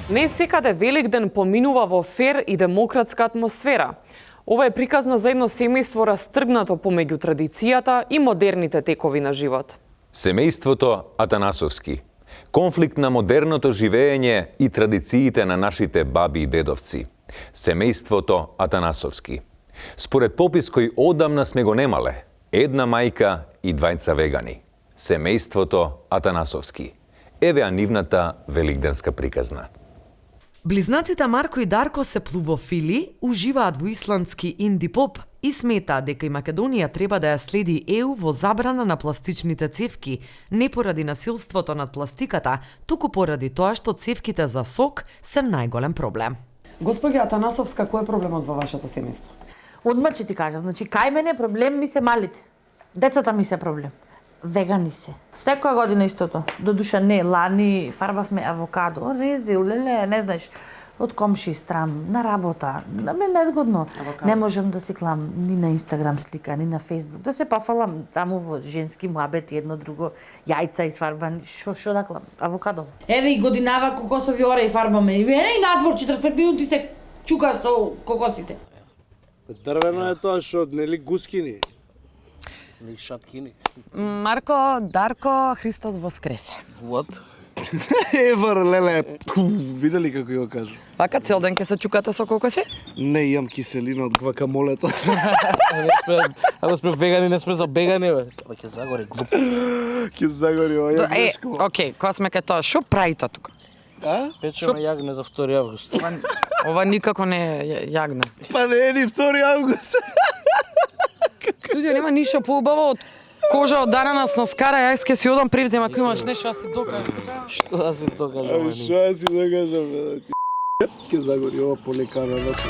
Не секаде Великден поминува во фер и демократска атмосфера. Ова е приказна за едно семејство растргнато помеѓу традицијата и модерните текови на живот. Семејството Атанасовски. Конфликт на модерното живење и традициите на нашите баби и дедовци. Семејството Атанасовски. Според попис кој одамна сме го немале, една мајка и двајца вегани. Семејството Атанасовски. Еве нивната великденска приказна. Близнаците Марко и Дарко се плувофили, уживаат во исландски инди поп и сметаат дека и Македонија треба да ја следи ЕУ во забрана на пластичните цевки, не поради насилството над пластиката, туку поради тоа што цевките за сок се најголем проблем. Господја Атанасовска, кој е проблемот во вашето семејство? Одма ќе ти кажам, значи кај мене проблем ми се малите. Децата ми се проблем. Вегани се. Секоја година истото. Додуша не, лани фарбавме авокадо, рези, леле, не знаеш, од комши стран, на работа. На мен незгодно. Не можам да си клам ни на Инстаграм слика, ни на Фейсбук. Да се пафалам таму во женски муабети, едно друго, јајца изфарбани, шо да клам? Авокадо. Еве и годинава кокосови ореи фарбаме. И надвор 45 минути се чука со кокосите. Дрвено е тоа што нели гускини. Ни шаткини. Марко, Дарко, Христос воскресе. What? Евар, леле, видели како ја кажу? Вака цел ден ќе се чукате со кокоси? Не, имам киселина од гвакамолето. Ако сме вегани, не сме забегани, бе. Ова ќе загори глуп. Ќе загори ова грешко. Океј, кога сме кај тоа, шо правите тука? А? Печеме јагне за 2 август. Ова никако не е јагне. Па не е ни 2 август. Луѓе, нема ништо поубаво од кожа од ананас на скара, јас ќе си одам превзем, ако имаш нешто да се докажеш. Што да се докажам? Што да си докажам? Ќе загори ова полека на нас.